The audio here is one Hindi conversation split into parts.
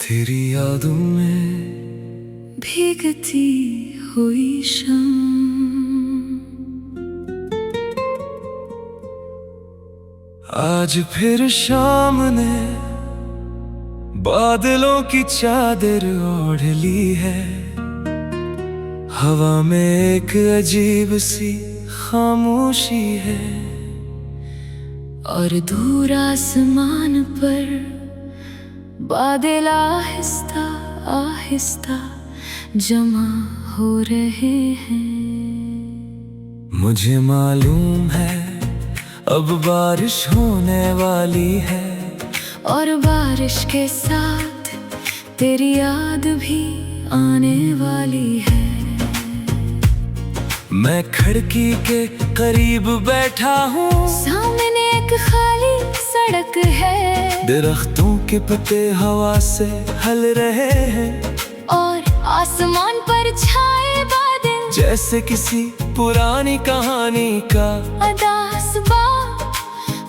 तेरी यादों में भीगती हुई शम। आज फिर शाम ने बादलों की चादर ओढ़ ली है। हवा में एक अजीब सी खामोशी है और दूर आसमान पर बादल आहिस्ता आहिस्ता जमा हो रहे हैं। मुझे मालूम है अब बारिश होने वाली है और बारिश के साथ तेरी याद भी आने वाली है। मैं खिड़की के करीब बैठा हूँ, सामने एक खाली सड़क है, दरख्तों के पत्ते हवा से हल रहे हैं और आसमान पर छाए बादल जैसे किसी पुरानी कहानी का अदासबा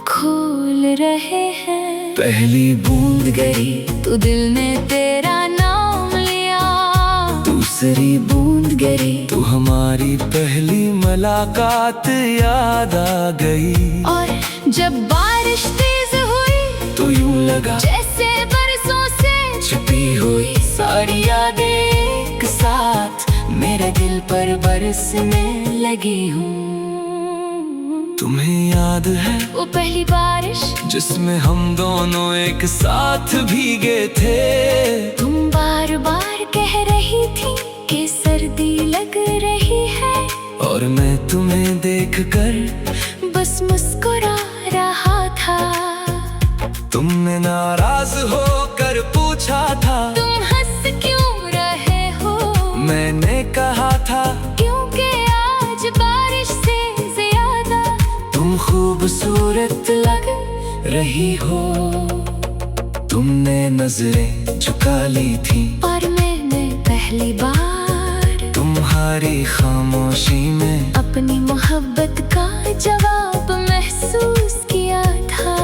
खोल रहे हैं। पहली बूंद गिरी तो दिल ने तेरा नाम लिया, दूसरी बूंद गिरी तो हमारी पहली मुलाकात याद आ गई। और जब बारिश तेज हुई तो यूं लगा जैसे बरसों से छिपी हुई सारी यादें एक साथ मेरे दिल पर बरसने लगी हूँ। तुम्हें याद है वो पहली बारिश जिसमें हम दोनों एक साथ भीगे थे? तुम बार बार कह रही थी कि सर्दी लग रही है, और मैं तुम्हें देखकर बस मुस्कुरा रहा था। तुमने नाराज होकर पूछा था तुम हंस क्यों रहे हो? मैंने कहा था क्योंकि आज बारिश से ज्यादा तुम खूबसूरत लग रही हो। तुमने नजरें झुका ली थी और मैंने पहली बार तुम्हारी खामोशी में अपनी मोहब्बत का जवाब महसूस किया था।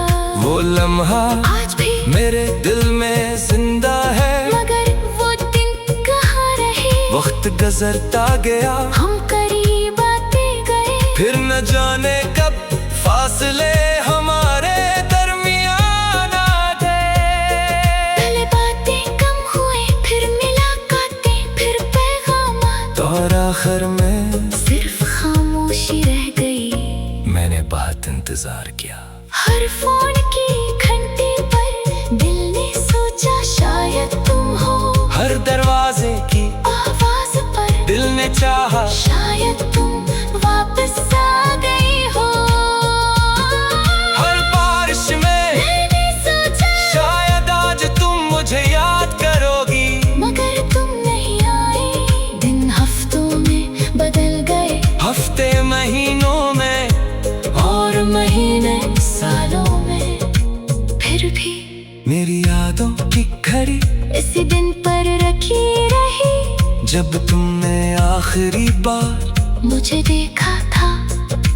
वो लम्हा आज भी मेरे दिल में जिंदा है, मगर वो दिन कहाँ रहे? वक्त गुजरता गया हम करीब आते गए, फिर न जाने कब फासले हमारे दरमियान आ गए। पहले बातें कम हुए, फिर मुलाकातें, फिर पैगामात, और आखिर में सिर्फ खामोशी रह गई। मैंने बहुत इंतजार किया। हर फोन की घंटी पर दिल ने सोचा शायद तुम हो, हर दरवाजे की आवाज पर दिल ने चाहा शायद तुम वापस आ गई हो। हर बारिश में मैंने सोचा शायद आज तुम मुझे याद करोगी, मगर तुम नहीं आई। दिन हफ्तों में बदल गए, हफ्ते महीनों में और महीने सालों में, फिर भी मेरी यादों की घड़ी इसी दिन पर रखी रही जब तुमने आखिरी बार मुझे देखा था।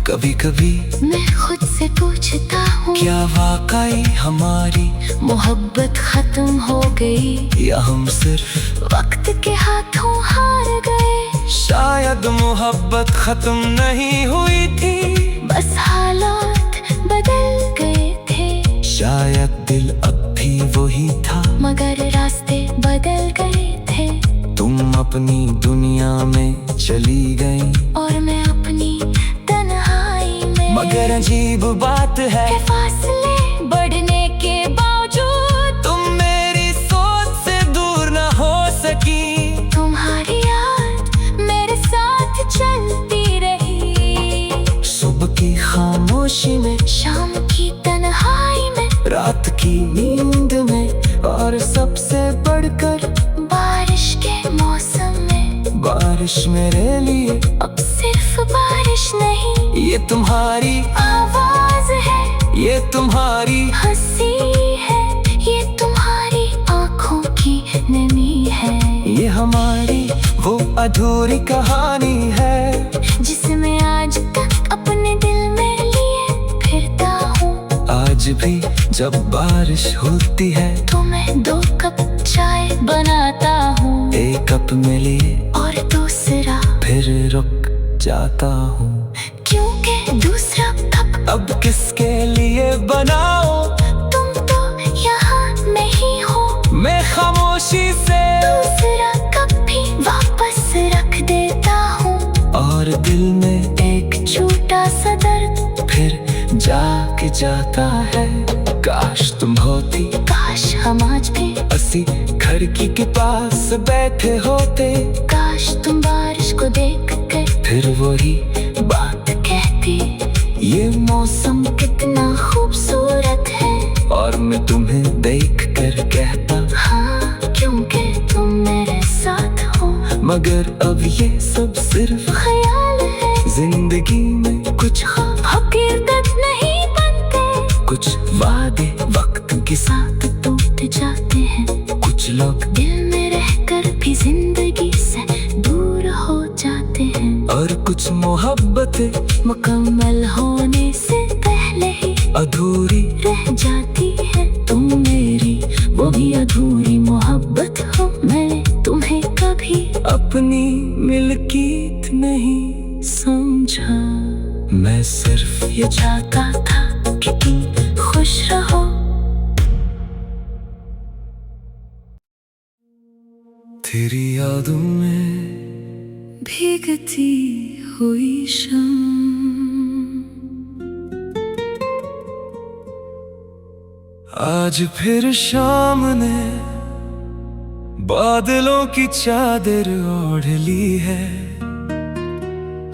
कभी कभी मैं खुद से पूछता हूँ, क्या वाकई हमारी मोहब्बत खत्म हो गई या हम सिर्फ वक्त के हाथों हार गए? शायद मोहब्बत खत्म नहीं हुई थी, बस हालात बदल गए थे। शायद दिल अब भी वही था, मगर रास्ते बदल गए थे। तुम अपनी दुनिया में चली गई और मैं अपनी तन्हाई में, मगर अजीब बात है के फासले बढ़ने के बावजूद तुम मेरी सोच से दूर न हो सकी। तुम्हारी याद मेरे साथ चलती रही, सुबह की खामोशी में, शाम की तन्हाई में, रात की नींद में, और सबसे बढ़कर बारिश के मौसम में। बारिश मेरे लिए अब सिर्फ बारिश नहीं, ये तुम्हारी आवाज है, ये तुम्हारी हंसी है, ये तुम्हारी आँखों की नमी है, ये हमारी वो अधूरी कहानी है जिसमें आज तक अपने दिल में लिए फिरता हूँ। आज भी जब बारिश होती है तो मैं 2 कप चाय जाता हूँ। क्योंकि दूसरा कब अब किसके लिए बनाओ, तुम तो यहाँ नहीं हो। मैं खामोशी से दूसरा कप भी वापस रख देता हूँ। और दिल में एक छोटा सा दर्द फिर जाग जाता है। काश तुम होती, काश हम आज भी असी खिड़की के पास बैठे होते। काश तुम बारिश को देख कर फिर वही बात कहती, ये मौसम कितना खूबसूरत है। और मैं तुम्हें देख कर कहता, हाँ क्योंकि तुम मेरे साथ हो। मगर अब ये सब सिर्फ ख्याल है, जिंदगी में कुछ हकीकत नहीं बनते। कुछ वादे वक्त के साथ टूट जाते हैं, कुछ लोग दिल में रहकर भी जिंदगी से दूर हो जाते हैं। और कुछ मोहब्बतें मुकम्मल होने से पहले ही अधूरी रह जाती है। तुम मेरी वो भी अधूरी मोहब्बत हो। मैंने तुम्हें कभी अपनी मिल्कियत नहीं समझा। मैं सिर्फ ये चाहता था कि तुम खुश रहो। तेरी यादों में भीगती हुई शम, आज फिर शाम ने बादलों की चादर ओढ़ ली है।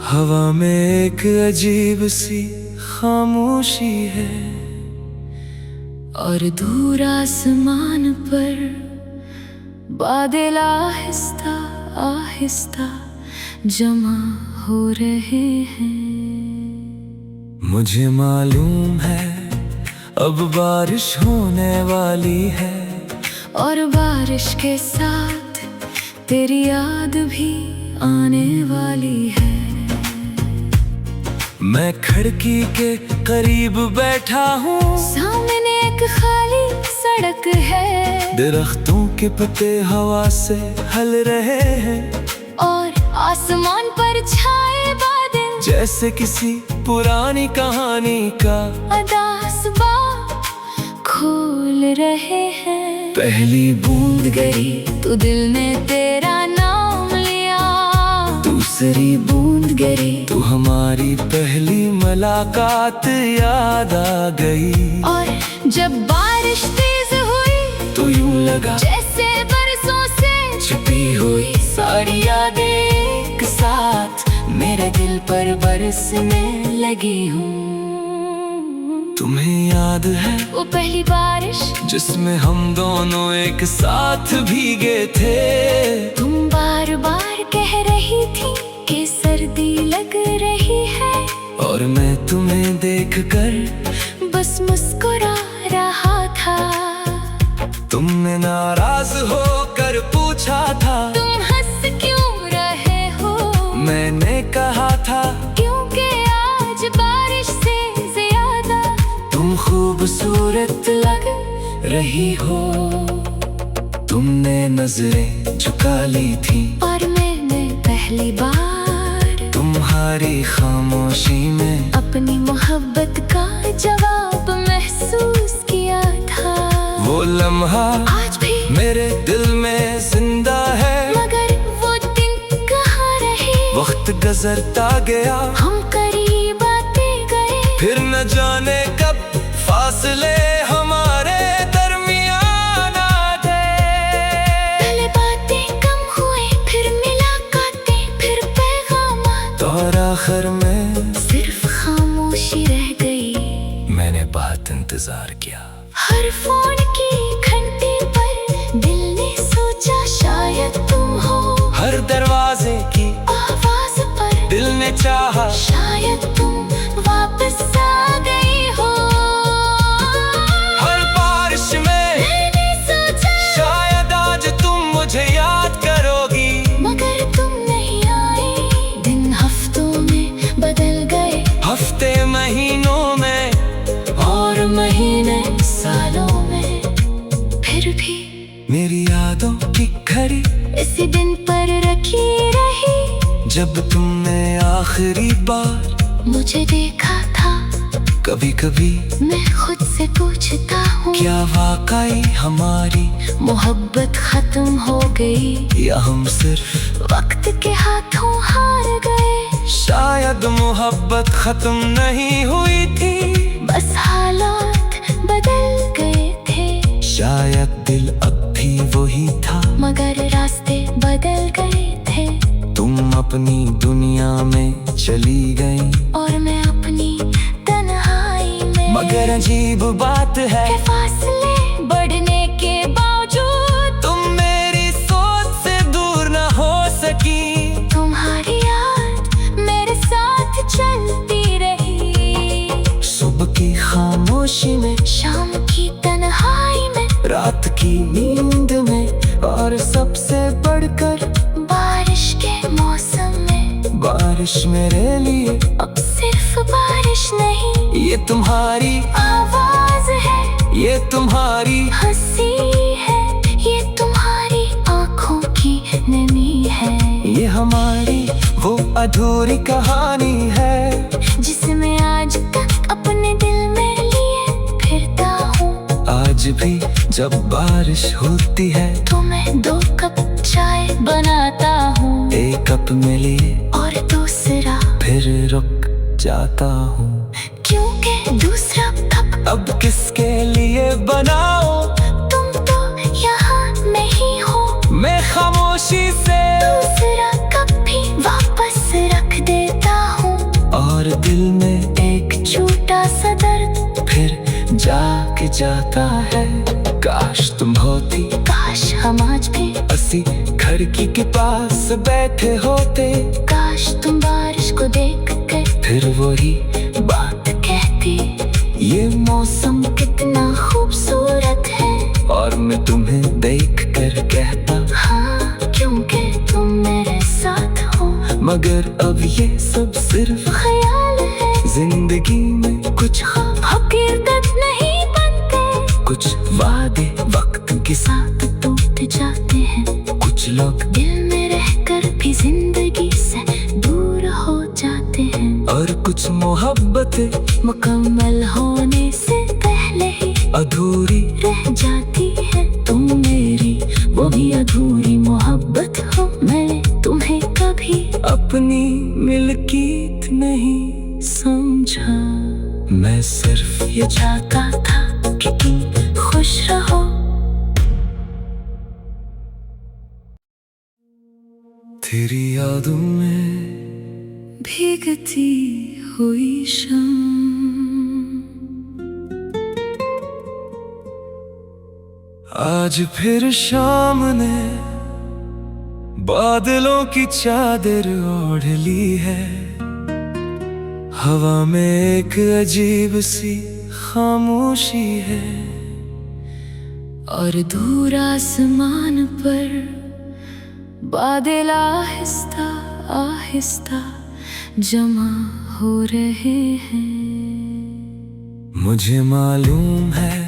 हवा में एक अजीब सी खामोशी है। और दूर आसमान पर बादल आहिस्ता आहिस्ता जमा हो रहे हैं। मुझे मालूम है अब बारिश होने वाली है। और बारिश के साथ तेरी याद भी आने वाली है। मैं खिड़की के करीब बैठा हूँ, सामने एक खाली सड़क है। दरख्तों के पत्ते हवा से हल रहे हैं। और आसमान पर छाए बादल जैसे किसी पुरानी कहानी का अदासबा खोल रहे हैं। पहली बूंद गिरी तो दिल ने तेरा नाम लिया। दूसरी बूंद गिरी तो हमारी पहली मुलाकात याद आ गई। और जब बारिश तेज हुई तो यूं लगा जैसे बरसों से छिपी हुई सारी यादें एक साथ मेरे दिल पर बरसने लगी हूँ। तुम्हें याद है वो पहली बारिश जिसमें हम दोनों एक साथ भीगे थे। तुम बार बार कह रही थी कि सर्दी लग रही है। और मैं तुम्हें देखकर बस मुस्कुरा रहा था। तुमने नाराज होकर पूछा था, तुम हंस क्यों रहे हो? मैंने कहा था क्योंकि आज बारिश से ज्यादा तुम खूबसूरत लग रही हो। तुमने नजरें झुका ली थी और मैंने पहली बार तुम्हारी खामोशी में अपनी मोहब्बत का जवाब महसूस किया था। वो लम्हा आज भी मेरे दिल में जिंदा है। मगर वो दिन कहाँ रहे? वक्त गुजरता गया, हम करीब आते गए। फिर न जाने कब फासले हमारे दरमियान आ गए। पहले बातें कम हुए, फिर मुलाकातें, फिर पैगामात। और आखिर में सिर्फ खामोशी रह गई। मैंने बहुत इंतजार किया। हर फोन की घंटे पर दिल ने सोचा शायद तुम हो। हर दरवाजे की आवाज पर दिल ने चाहा शायद तुम वापस आ गई हो। हर बारिश में मैंने सोचा शायद आज तुम मुझे याद करोगी। मगर तुम नहीं आए। दिन हफ्तों में बदल गए, हफ्ते महीनों में और महीने सालों में। फिर भी मेरी यादों की घड़ी इसी दिन पर रखी रही। जब तुमने आखिरी बार मुझे देखा था, कभी कभी मैं खुद से पूछता हूँ, क्या वाकई हमारी मोहब्बत खत्म हो गई या हम सिर्फ वक्त के हाथों हार गए। शायद मोहब्बत खत्म नहीं हुई थी, बस हालात बदल गए थे। शायद दिल अब भी वही था, मगर रास्ते बदल गए थे। तुम अपनी दुनिया में चली गई और मैं अपनी तन्हाई में। मगर अजीब बात है के फासले बढ़ने के बावजूद तुम मेरी सोच से दूर न हो सकी। तुम्हारी याद मेरे साथ चलती रही, सुबह की खामोशी में, शाम की तन्हाई में, रात की नींद में, और सबसे बढ़कर बारिश के मौसम में। बारिश मेरे लिए अब सिर्फ बारिश नहीं, ये तुम्हारी आवाज है, ये तुम्हारी हंसी है, ये तुम्हारी आंखों की नमी है। ये हमारी वो अधूरी कहानी है, जिसमें आज तक अपने दिल में लिए फिरता हूँ। आज भी जब बारिश होती है तो मैं 2 कप चाय बनाता हूँ, एक कप में लिए और दूसरा फिर रुक जाता हूँ। क्योंकि दूसरा कप अब किसके लिए बनाओ, तुम तो यहाँ नहीं हो। मैं खामोशी से दूसरा कप भी वापस रख देता हूँ, और दिल में एक छोटा सा दर्द फिर जाग जाता है। काश तुम होती, काश हम आज भी असी खिड़की के पास बैठे होते, काश तुम बारिश को देख कर फिर वही बात कहती। ये मौसम कितना खूबसूरत है, और मैं तुम्हें देख कर कहता हाँ, क्योंकि तुम मेरे साथ हो। मगर अब ये सब सिर्फ ख्याल है, जिंदगी में कुछ हकीकत नहीं बनते। कुछ वादे वक्त के साथ टूट जाते हैं, कुछ लोग दिल में रहकर भी जिंदगी से दूर हो जाते हैं। और कुछ मोहब्बतें मुकम्मल होने से पहले ही अधूरी रह जाती है। तुम मेरी वो भी अधूरी मोहब्बत हो, मैंने तुम्हें कभी अपनी मिल्कियत नहीं समझा। मैं सिर्फ ये चाहता था कि तुम खुश रहो। तेरी यादों में भीगती हुई शम, आज फिर शाम ने बादलों की चादर ओढ़ ली है। हवा में एक अजीब सी खामोशी है, और दूर आसमान पर बादल आहिस्ता आहिस्ता जमा हो रहे हैं। मुझे मालूम है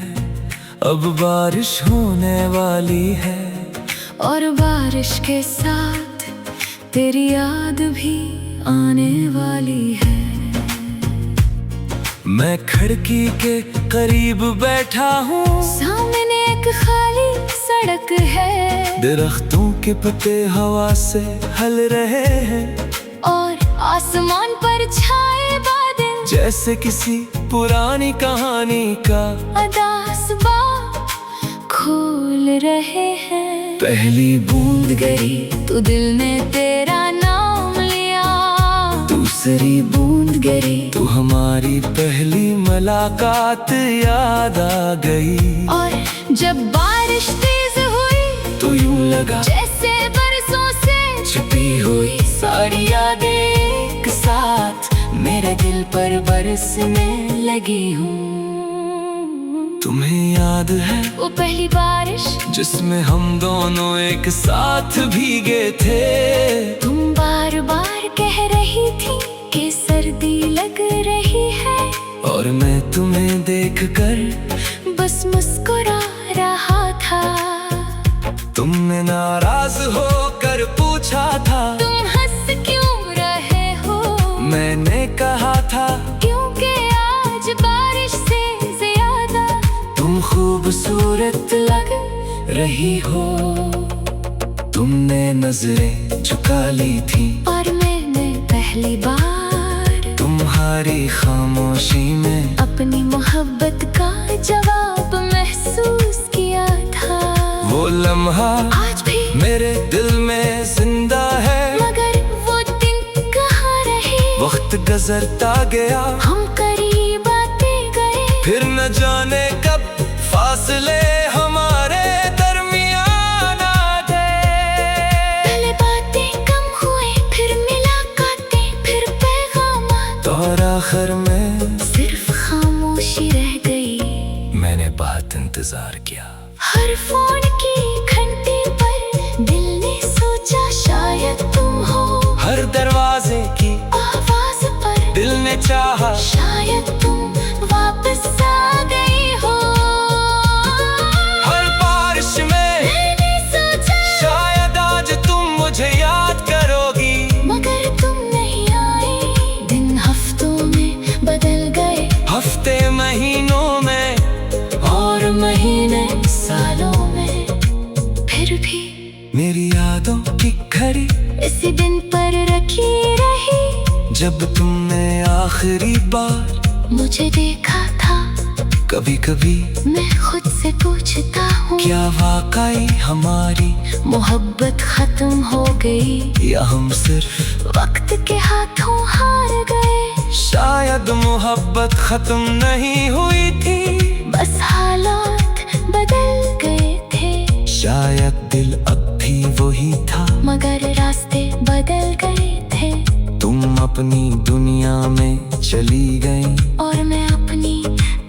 अब बारिश होने वाली है, और बारिश के साथ तेरी याद भी आने वाली है। मैं खिड़की के करीब बैठा हूँ, सामने एक खाली सड़क है, दरख्तों के पत्ते हवा से हल रहे हैं, और आसमान पर छाए बादल जैसे किसी पुरानी कहानी का अदासबा खोल रहे हैं। पहली बूंद गिरी तो दिल ने तेरा नाम लिया, दूसरी बूंद गिरी तो हमारी पहली मुलाकात याद आ गई। और जब बारिश तेज हुई तो यूं लगा जैसे बरसों से छुपी हुई सारी यादें एक साथ मेरे दिल पर बरसने लगी हूँ। तुम्हें याद है वो पहली बारिश जिसमें हम दोनों एक साथ भीगे थे? तुम बार बार कह रही थी कि सर्दी लग रही है, और मैं तुम्हें देखकर बस मुस्कुरा रहा था। तुमने नाराज होकर पूछा था, तुम हंस क्यों मैंने कहा था क्योंकि आज बारिश से ज्यादा तुम खूबसूरत लग रही हो। तुमने नजरें झुका ली थी और मैंने पहली बार तुम्हारी खामोशी में अपनी मोहब्बत का जवाब महसूस किया था। वो लम्हा आज भी मेरे दिल में जिंदा है, मगर वो दिन कहाँ रहे। वक्त गुजरता गया हम करीब आते गए, फिर न जाने कब फासले हमारे दरमियान आ गए। पहले बातें कम हुई, फिर मुलाकातें, फिर पैगाम, और आखिर में सिर्फ खामोशी रह गई। मैंने बहुत इंतजार किया। हर फोन की घंटी पर दिल ने सोचा शायद तुम हो। हर दरवाजे की आवाज पर दिल ने चाहा शायद तुम वापस आ गई हो। हर बारिश में मैंने सोचा शायद आज तुम मुझे याद करोगी, मगर तुम नहीं आए। दिन हफ्तों में बदल गए, हफ्ते महीनों में और महीने सालों में, फिर भी मेरी यादों की घड़ी इसी दिन पर रखी रही। जब तुमने आखिरी बार मुझे देखा था, कभी कभी मैं खुद से पूछता हूँ, क्या वाकई हमारी मोहब्बत खत्म हो गई या हम सिर्फ वक्त के हाथों हार गए। शायद मोहब्बत खत्म नहीं हुई थी, बस हालात बदल गए थे। शायद दिल अब भी वही था, मगर रास्ते बदल गए थे। तुम अपनी दुनिया में चली गई और मैं अपनी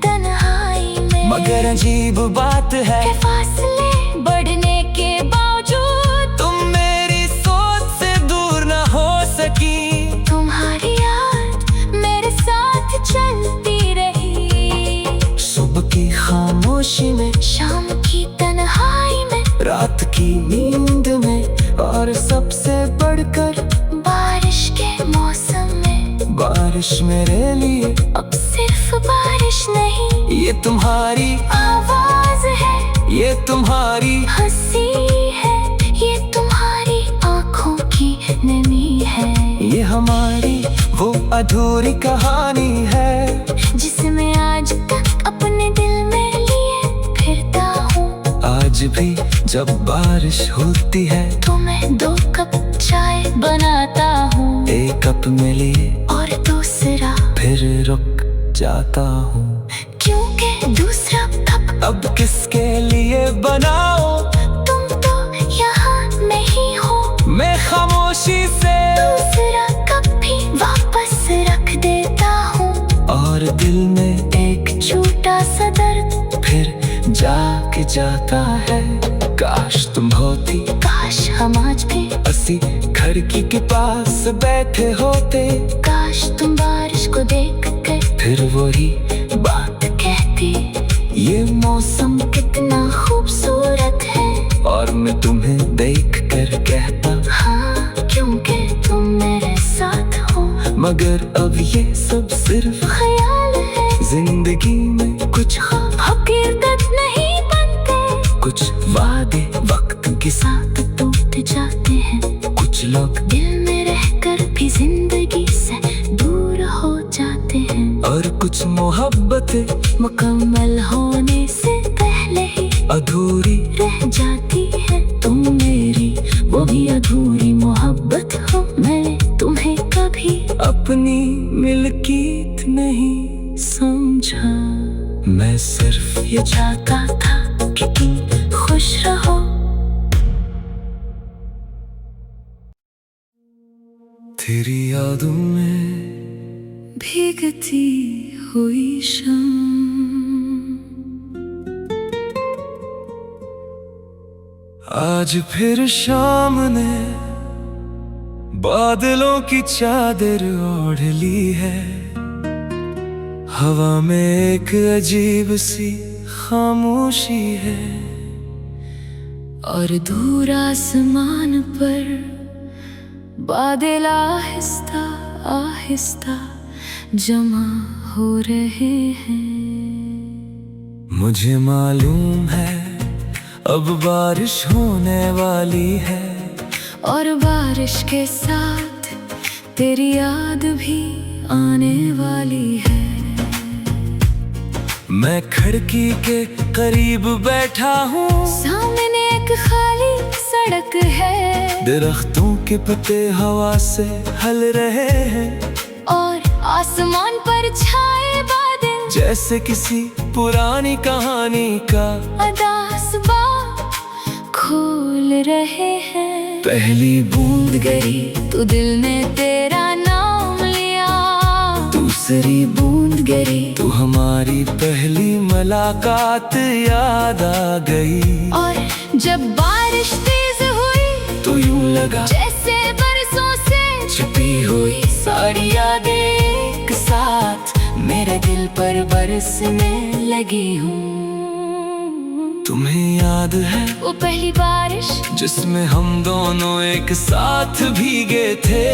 तन्हाई में। मगर अजीब बात है के फासले बढ़ने के बावजूद तुम मेरी सोच से दूर न हो सकी। तुम्हारी याद मेरे साथ चलती रही। सुबह की खामोशी में, शाम की तन्हाई में, रात की नींद में, और सबसे बढ़कर बारिश के मौसम में। बारिश मेरे लिए अब सिर्फ बारिश नहीं, ये तुम्हारी आवाज है, ये तुम्हारी हंसी है, ये तुम्हारी आंखों की नमी है। ये हमारी वो अधूरी कहानी है, जिसमें आज तक अपने दिल में लिए फिरता हूँ। आज भी जब बारिश होती है तो मैं 2 कप चाय बनाता हूँ, एक कप में लिए और दूसरा फिर रुक जाता हूँ। क्योंकि दूसरा कप अब किसके लिए बनाओ, तुम तो यहाँ नहीं हो। मैं खामोशी से दूसरा कप भी वापस रख देता हूँ, और दिल में एक छोटा सा दर्द फिर जाग जाता है। काश तुम होती, काश हम आज भी असी खिड़की के पास बैठे होते, काश तुम बारिश को देख कर फिर वही बात कहती। ये मौसम कितना खूबसूरत है, और मैं तुम्हें देख कर कहता, हाँ क्योंकि तुम मेरे साथ हो। मगर अब ये सब सिर्फ ख्याल है, जिंदगी में कुछ हकीकत नहीं बनते। कुछ वादे वक्त के साथ टूट जाते हैं, कुछ लोग दिल में रहकर भी जिंदगी से दूर हो जाते हैं। और कुछ मोहब्बतें मुकम्मल होने से पहले ही अधूरी रह जाती है। तुम मेरी वो भी अधूरी मोहब्बत हो। मैं तुम्हें कभी अपनी मिल्कियत नहीं समझा, मैं सिर्फ ये चाहता था कि तुम खुश रहो। तेरी यादों में भीगती हुई शम, आज फिर शाम ने बादलों की चादर ओढ़ ली है। हवा में एक अजीब सी खामोशी है, और दूर आसमान पर बादल आहिस्ता आहिस्ता जमा हो रहे हैं। मुझे मालूम है अब बारिश होने वाली है, और बारिश के साथ तेरी याद भी आने वाली है। मैं खिड़की के करीब बैठा हूँ, सामने एक खाली सड़क है, दरख्तों के पत्ते हवा से हल रहे हैं, और आसमान पर छाए बादल जैसे किसी पुरानी कहानी का अदासबा खोल रहे हैं। पहली बूंद गिरी तो दिल ने तेरा नाम लिया, दूसरी बूंद गिरी तो हमारी पहली मुलाकात याद आ गई। और जब बारिश तेज हुई तो यूं लगा जैसे बरसों से छिपी हुई सारी यादें एक साथ मेरे दिल पर बरसने लगी हूँ। तुम्हें याद है वो पहली बारिश जिसमें हम दोनों एक साथ भीगे थे?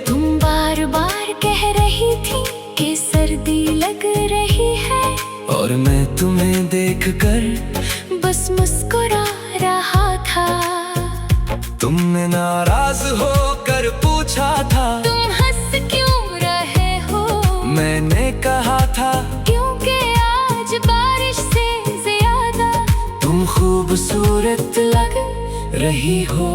तुम बार बार कह रही थी कि सर्दी लग रही है, और मैं तुम्हें देखकर बस मुस्कुरा रहा था। तुमने नाराज होकर पूछा था तुम हंस क्यों रहे हो? मैंने कहा था क्योंकि आज बारिश से ज्यादा तुम खूबसूरत लग रही हो।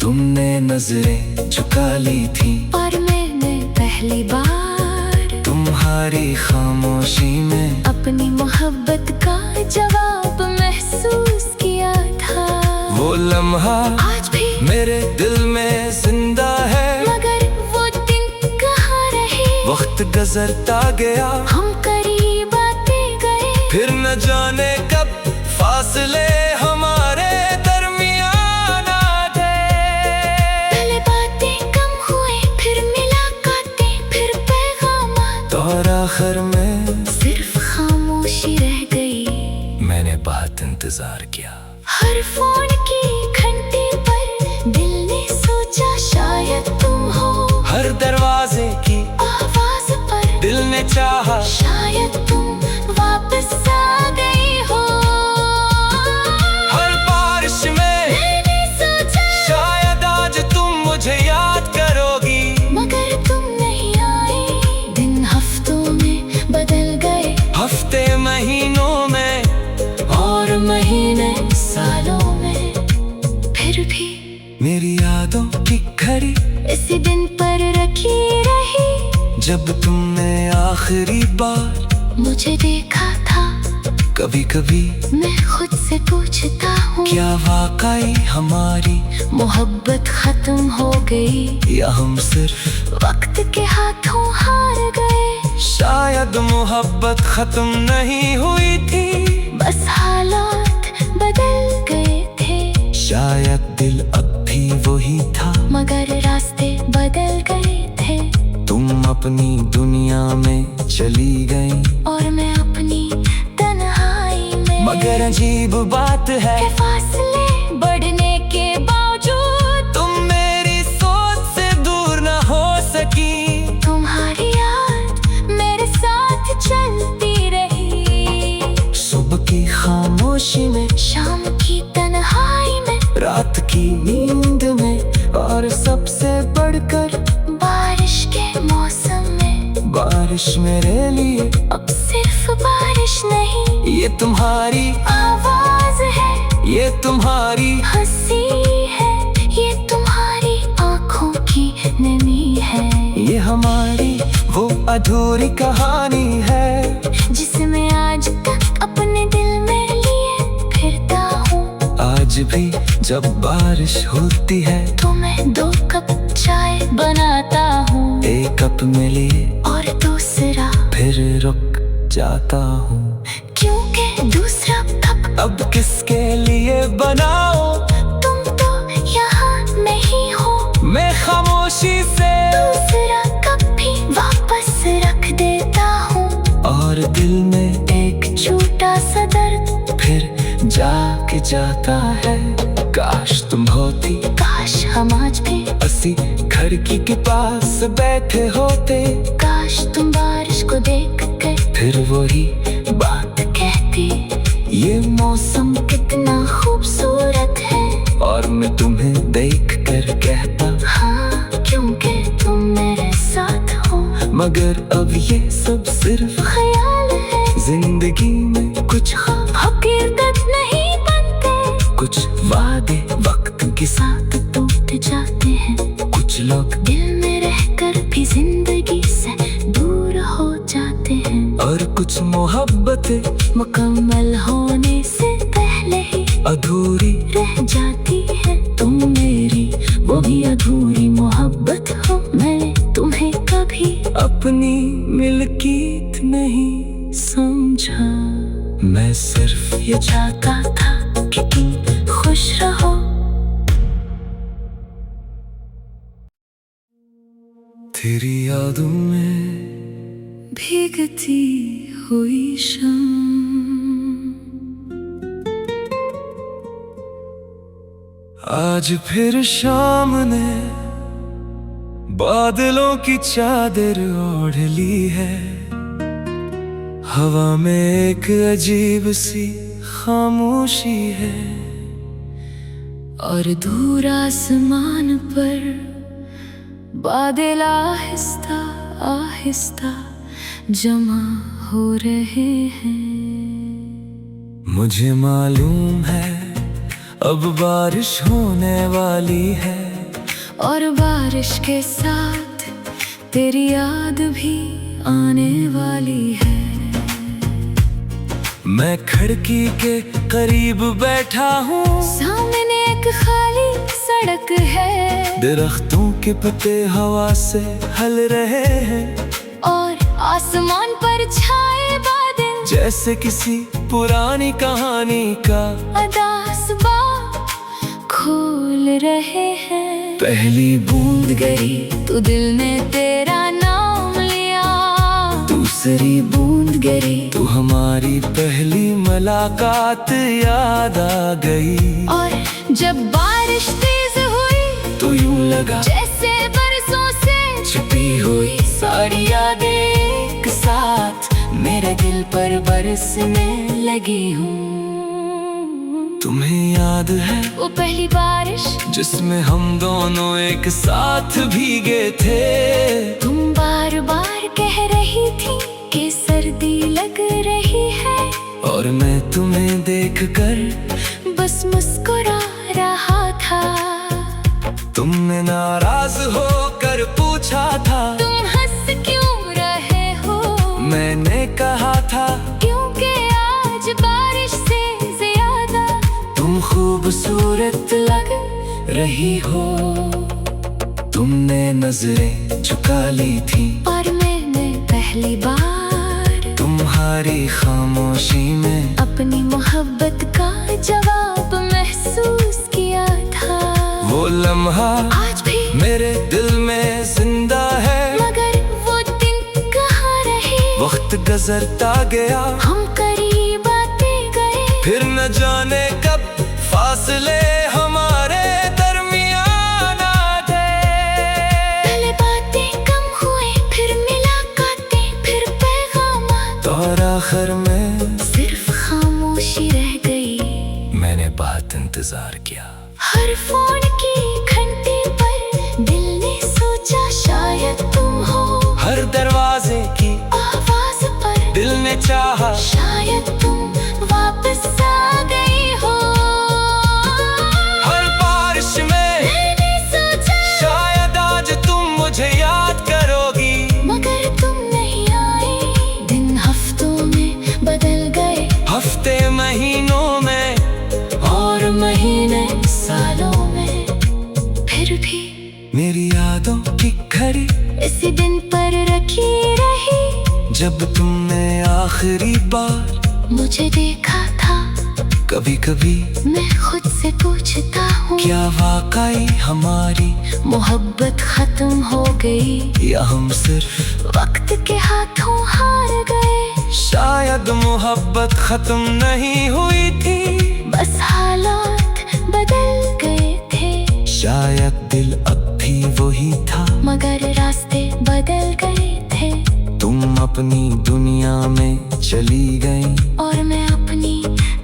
तुमने नजरें झुका ली थी और मैंने पहली बार तुम्हारी खामोशी में अपनी मोहब्बत का जवाब महसूस किया था। वो लम्हा आज भी मेरे दिल में जिंदा है, मगर वो दिन कहाँ रहे? वक्त गुजरता गया हम करीब आते गए, फिर न जाने कब फासले हमारे दरमियान आ गए। पहले बातें कम हुए, फिर मुलाकातें, फिर पैगामात, और आखिर में सिर्फ खामोशी रह गई। मैंने बहुत इंतजार किया। हर फोन की घंटे पर दिल ने सोचा शायद तुम हो, हर दरवाजे की आवाज पर दिल ने चाहा शायद तुम वापस आ गई हो। हर बारिश में मैंने सोचा शायद आज तुम मुझे याद करोगी, मगर तुम नहीं आए। दिन हफ्तों में बदल गए, हफ्ते महीनों में और महीने सालों में, फिर भी मेरी यादों की घड़ी इसी दिन पर रखी रही जब तुमने आखिरी बार मुझे देखा था। कभी कभी मैं खुद से पूछता हूँ, क्या वाकई हमारी मोहब्बत खत्म हो गई या हम सिर्फ वक्त के हाथों हार गए? शायद मोहब्बत खत्म नहीं हुई थी, बस हालात बदल गए थे। शायद दिल अब भी वही था, मगर रास्ते बदल गए थे। तुम अपनी दुनिया में चली गई और मैं अपनी तन्हाई में, मगर अजीब बात है के फासले बढ़ने के बावजूद तुम मेरी सोच से दूर न हो सकी। तुम्हारी याद मेरे साथ चलती रही, सुबह की खामोशी में, शाम की तन्हाई में, रात की नींद में, और सबसे बढ़कर बारिश के मौसम में। बारिश मेरे लिए अब सिर्फ बारिश नहीं, ये तुम्हारी आवाज है, ये तुम्हारी हंसी है, ये तुम्हारी आँखों की नमी है, ये हमारी वो अधूरी कहानी है, जिसमें आज तक अपने दिल में लिए फिरता हूँ। आज भी जब बारिश होती है तो मैं 2 कप चाय बनाता हूँ, एक कप में लिए और दूसरा फिर रुक जाता हूँ। क्योंकि दूसरा कप अब किसके लिए बनाओ, तुम तो यहाँ नहीं हो। मैं खामोशी से दूसरा कप भी वापस रख देता हूँ, और दिल में एक छोटा सा दर्द फिर जाग जाता है। काश तुम होती, काश हम आज भी असी खिड़की के पास बैठे होते। काश तुम बारिश को देख कर फिर वही बात कहती, ये मौसम कितना खूबसूरत है। और मैं तुम्हें देख कर कहता, हाँ क्योंकि तुम मेरे साथ हो। मगर अब ये सब सिर्फ ख्याल है, जिंदगी में कुछ हकीकत नहीं बनते। कुछ वादे वक्त के साथ टूट जाते हैं, कुछ लोग दिल में रहकर भी जिंदगी से दूर हो जाते हैं। और कुछ मोहब्बतें मुकम्मल होने से पहले ही अधूरी रह जाती है। तुम मेरी वो भी अधूरी मोहब्बत हो। मैं तुम्हें कभी अपनी मिल्कियत नहीं समझा। मैं सिर्फ ये चाहता था कि तुम खुश रहो। तेरी यादों में भीगती हुई शम, आज फिर शाम ने बादलों की चादर ओढ़ ली है। हवा में एक अजीब सी खामोशी है। और दूर आसमान पर बादल आहिस्ता आहिस्ता जमा हो रहे हैं। मुझे मालूम है अब बारिश होने वाली है। और बारिश के साथ तेरी याद भी आने वाली है। मैं खिड़की के करीब बैठा हूँ, सामने एक खाली सड़क है। दरख्तों के पत्ते हवा से हल रहे हैं। और आसमान पर छाए बादल जैसे किसी पुरानी कहानी का अदास बाग खोल रहे हैं। पहली बूंद गिरी तो दिल ने तेरा नाम लिया। दूसरी बूंद गिरी तो हमारी पहली मुलाकात याद आ गई। और जब बारिश तेज हुई तो यूं लगा जैसे बरसों से छिपी हुई सारी यादें एक साथ मेरे दिल पर बरसने लगी हूँ। तुम्हें याद है वो पहली बारिश जिसमें हम दोनों एक साथ भीगे थे। तुम बार बार कह रही थी कि सर्दी लग रही है। और मैं तुम्हें देखकर बस मुस्कुरा रहा था। तुमने नाराज होकर पूछा था, तुम हंस क्यों रहे हो? मैंने कहा था क्योंकि आज बारिश से ज्यादा तुम खूबसूरत लग रही हो। तुमने नजरें झुका ली थी और मैंने पहली बार तुम्हारी खामोशी में अपनी मोहब्बत का जवाब महसूस किया था। वो लम्हा आज भी मेरे दिल में जिंदा है। मगर वो दिन कहाँ रहे? वक्त गुजरता गया, हम करीब आते गए। फिर न जाने कब फासले हमारे दरमियान आ गए। पहले बातें कम हुए, फिर मुलाकातें, फिर पैगामात। और आखिर में सिर्फ खामोशी रह गई। मैंने बहुत इंतजार किया। हर फोन की घंटे पर दिल ने सोचा शायद तुम हो। हर दरवाजे की आवाज पर दिल ने चाहा शायद तुम वापस आ गई हो। हर बारिश में मैंने सोचा शायद आज तुम मुझे याद करोगी। मगर तुम नहीं आए। दिन हफ्तों में बदल गए, हफ्ते महीनों में और महीने सालों में। फिर भी मेरी यादों की घड़ी इसी दिन पर रखी रही जब तुमने आखिरी बार मुझे देखा था। कभी कभी मैं खुद से पूछता हूँ, क्या वाकई हमारी मोहब्बत खत्म हो गई या हम सिर्फ वक्त के हाथों हार गए? शायद मोहब्बत खत्म नहीं हुई थी, बस हालात बदल गए थे। शायद दिल अब भी वही था, मगर रास्ते बदल गए थे। तुम अपनी दुनिया में चली गई और मैं अपनी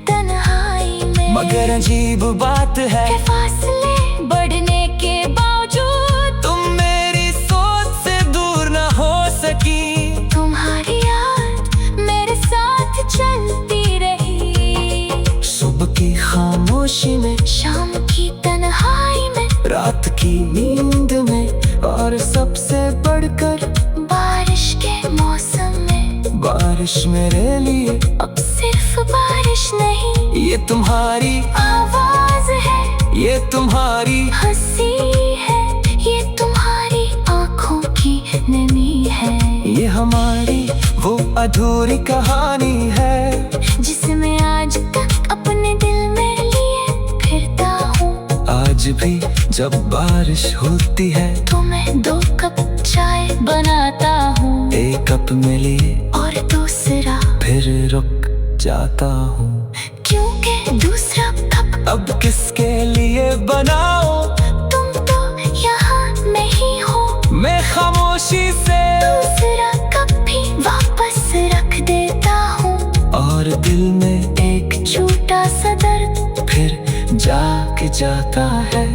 तन्हाई में। मगर अजीब बात है के फासले बढ़ने के बावजूद तुम मेरी सोच से दूर न हो सकी। तुम्हारी याद मेरे साथ चलती रही। सुबह की खामोशी में, शाम की तन्हाई में, रात की नींद में, और सबसे बढ़कर बारिश के मौसम में। बारिश मेरे लिए अब सिर्फ बारिश नहीं, ये तुम्हारी आवाज है, ये तुम्हारी हंसी है, ये तुम्हारी आंखों की नमी है। ये हमारी वो अधूरी कहानी है, जिसमें आज तक अपने दिल में लिए फिरता हूँ। आज भी जब बारिश होती है तो मैं 2 कप चाय बनाता हूँ, एक कप में लिए और दूसरा फिर रुक जाता हूँ। क्योंकि दूसरा कप अब किसके लिए बनाओ, तुम तो यहाँ नहीं हो। मैं खामोशी से दूसरा कप भी वापस रख देता हूँ, और दिल में एक छोटा सा दर्द फिर जाग जाता है।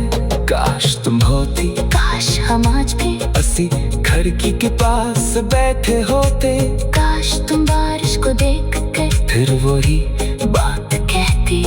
काश तुम होती, काश हम आज भी, असी खिड़की के पास बैठे होते। काश तुम बारिश को देख कर फिर वही बात कहती।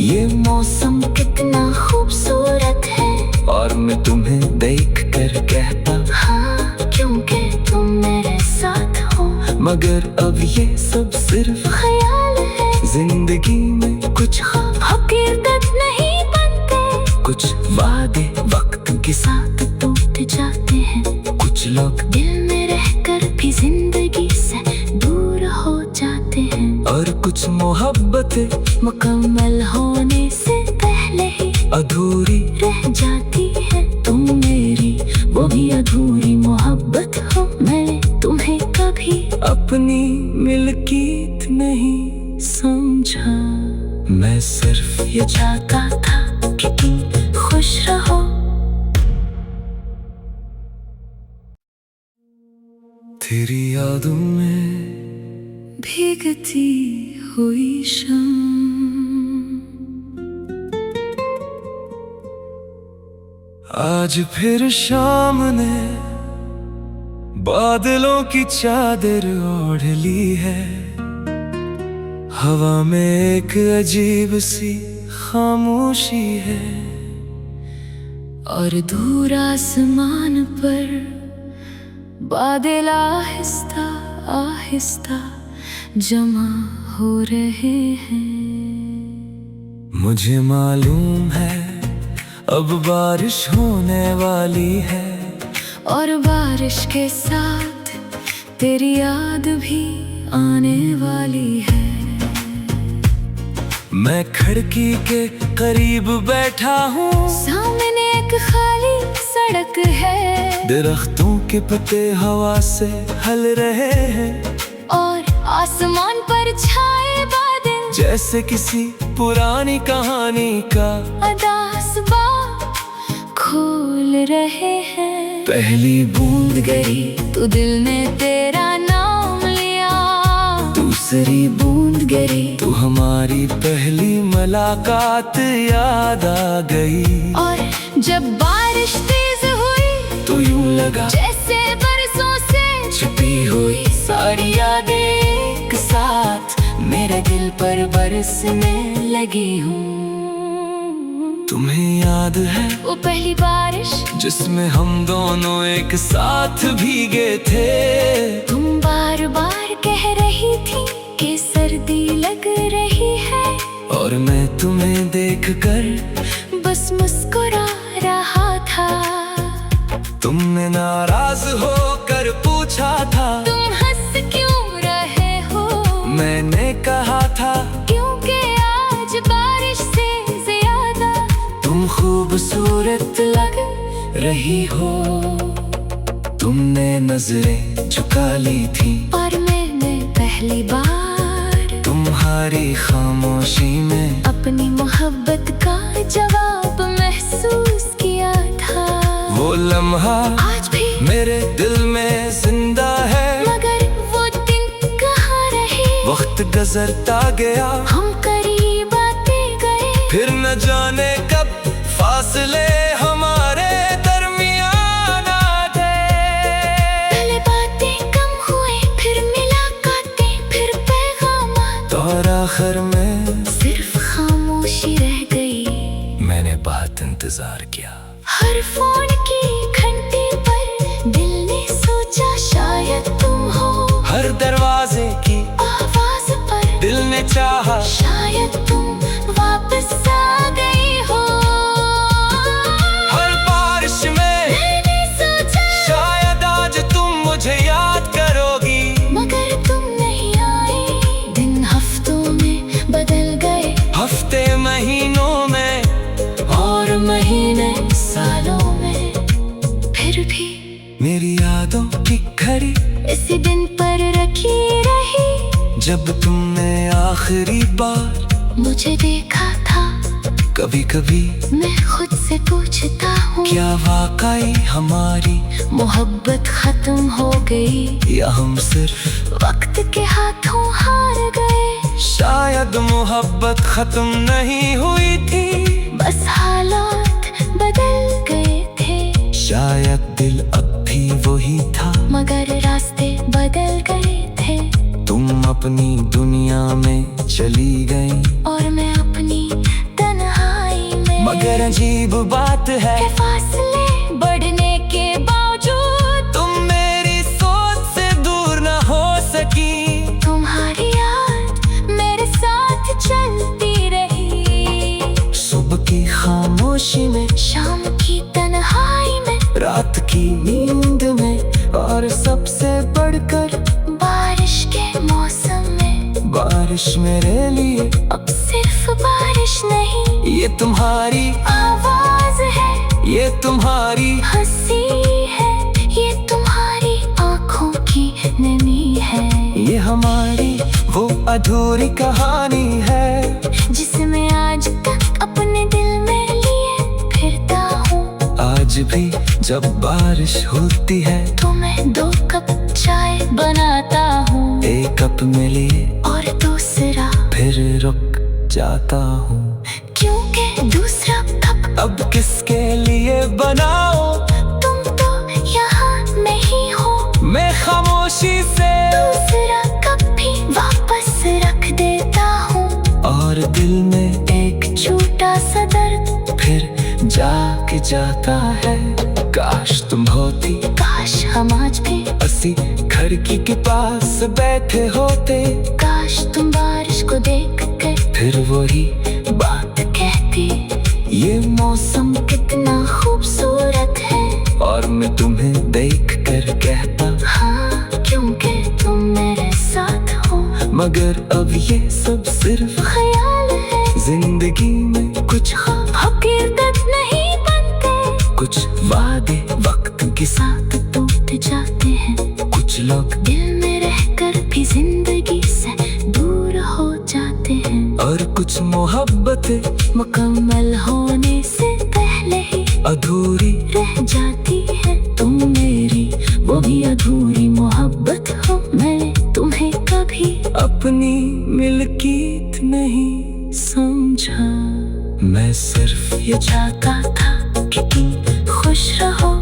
ये मौसम कितना खूबसूरत है, और मैं तुम्हें देख कर कहता हाँ, क्योंकि तुम मेरे साथ हो। मगर अब ये सब सिर्फ ख्याल है, जिंदगी में कुछ हकीकत नहीं बनते। कुछ वादे वक्त के साथ टूट जाते हैं, कुछ लोग दिल में रहकर भी जिंदगी से दूर हो जाते हैं। और कुछ मोहब्बतें मुकम्मल होने से पहले ही अधूरी रह जाती है। तुम मेरी वो भी अधूरी मोहब्बत हो। मैं तुम्हें कभी अपनी मिल्कियत नहीं समझा। मैं सिर्फ ये चाहता था कि तुम खुश रहो। तेरी यादों में भीगती हुई शाम, आज फिर शाम ने बादलों की चादर ओढ़ ली है। हवा में एक अजीब सी खामोशी है, और दूर आसमान पर बादल आहिस्ता आहिस्ता जमा हो रहे हैं। मुझे मालूम है अब बारिश होने वाली है, और बारिश के साथ तेरी याद भी आने वाली है। मैं खिड़की के करीब बैठा हूँ, सामने एक खाली सड़क है, दरख्तों के पत्ते हवा से हल रहे हैं, और आसमान पर छाए बादल जैसे किसी पुरानी कहानी का अदासबा खोल रहे हैं। पहली बूंद गिरी तो दिल ने तेरा नाम लिया, दूसरी बूंद गिरी तो हमारी पहली मुलाकात याद आ गई। और जब बारिश तेज हुई तो यूं लगा जैसे बरसों से छिपी हुई सारी यादें एक साथ मेरे दिल पर बरसने लगी हूँ। तुम्हें याद है वो पहली बारिश जिसमें हम दोनों एक साथ भीगे थे? तुम बार बार कह रही थी कि सर्दी लग रही है, और मैं तुम्हें देखकर बस मुस्कुरा रहा था। तुमने नाराज होकर पूछा था तुम हंस क्यों रहे हो? मैंने कहा था क्योंकि आज बारिश से ज्यादा तुम खूबसूरत लग रही हो। तुमने नजरें झुका ली थी और मैंने पहली बार तुम्हारे तुम्हारी खामोशी में अपनी मोहब्बत का जवाब महसूस किया था। वो लम्हा आज भी मेरे दिल में जिंदा है, मगर वो दिन कहाँ रहे। वक्त गुजरता गया, हम करीब आते गए, फिर न जाने कब फासले हमारे दरमियान आ गए। पहले बातें कम हुई, फिर मुलाकातें, फिर पैगामात, और आखिर में सिर्फ खामोशी रह गई। मैंने बहुत इंतजार किया, हर फोन की घंटी पर दिल ने सोचा शायद तुम हो। हर दरवाजे की आवाज पर दिल ने चाहा शायद तुम वापस आ गई हो। हर बारिश में मैंने सोचा शायद आज तुम मुझे याद करोगी, मगर तुम नहीं आए। दिन हफ्तों में बदल गए, हफ्ते महीनों में, और महीने सालों में, फिर भी मेरी यादों की घड़ी इसी दिन पर रखी रही। जब तुमने आखिरी बार मुझे देखा था, कभी कभी मैं खुद से पूछता हूँ, क्या वाकई हमारी मोहब्बत खत्म हो गई या हम सिर्फ वक्त के हाथों हार गए। शायद मोहब्बत खत्म नहीं हुई थी, बस हालात बदल गए थे। शायद दिल अब भी वही था, मगर रास्ते बदल गए थे। तुम अपनी दुनिया में चली गई, और मैं अपनी तन्हाई में। मगर अजीब बात है के फासले बढ़ने के बावजूद तुम मेरी सोच से दूर न हो सकी। तुम्हारी याद मेरे साथ चलती रही। सुबह की खामोशी में, शाम की तन्हाई में, रात की नींद में, और सबसे बढ़कर बारिश के मौसम में। बारिश मेरे लिए अब सिर्फ बारिश नहीं, ये तुम्हारी आवाज है, ये तुम्हारी हंसी है, ये तुम्हारी आंखों की नमी है। ये हमारी वो अधूरी कहानी है, जिसमें आज तक अपने दिल में लिए फिरता हूँ। आज भी जब बारिश होती है तो मैं 2 कप चाय बनाता हूँ, एक कप में लिए और दूसरा फिर रुक जाता हूँ। क्योंकि दूसरा कप अब किसके लिए बनाओ, तुम तो यहाँ नहीं हो। मैं खामोशी से दूसरा कप भी वापस रख देता हूँ, और दिल में एक छोटा सा दर्द फिर जाग जाता है। काश तुम होती, काश हम आज भी असी खिड़की के पास बैठे होते, काश तुम बारिश को देख कर फिर वही बात कहती। ये मौसम कितना खूबसूरत है, और मैं तुम्हें देख कर कहता, हाँ क्योंकि तुम मेरे साथ हो। मगर अब ये सब सिर्फ ख्याल है, जिंदगी में कुछ ख्वाब हकीकत नहीं बनते। कुछ वादे वक्त के साथ टूट जाते हैं, कुछ लोग दिल में रहकर भी जिंदगी से दूर हो जाते हैं। और कुछ मोहब्बतें मुकम्मल होने से पहले ही अधूरी रह जाती है। तुम मेरी वो भी अधूरी मोहब्बत हो। मैंने तुम्हें कभी अपनी मिल्कियत नहीं समझा, मैं सिर्फ ये चाहता था कि तुम खुश रहो।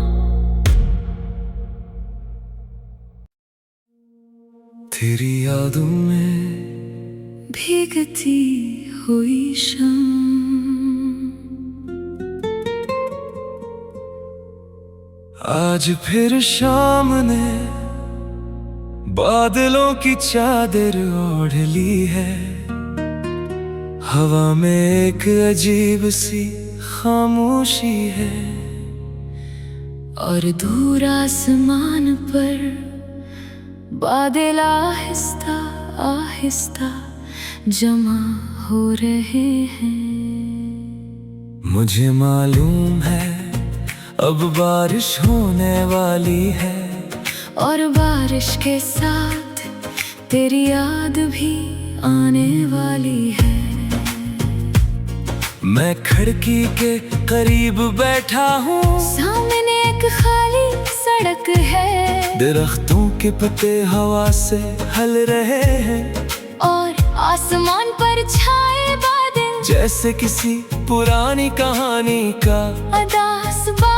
तेरी यादों में भीगती हुई शाम, आज फिर शाम ने बादलों की चादर ओढ़ ली है। हवा में एक अजीब सी खामोशी है, और दूर आसमान पर बादल आहिस्ता आहिस्ता जमा हो रहे हैं। मुझे मालूम है अब बारिश होने वाली है, और बारिश के साथ तेरी याद भी आने वाली है। मैं खिड़की के करीब बैठा हूँ, सामने एक खाली सड़क है, दरख्तों के पत्ते हवा से हल रहे हैं, और आसमान पर छाए बादल जैसे किसी पुरानी कहानी का अदासबा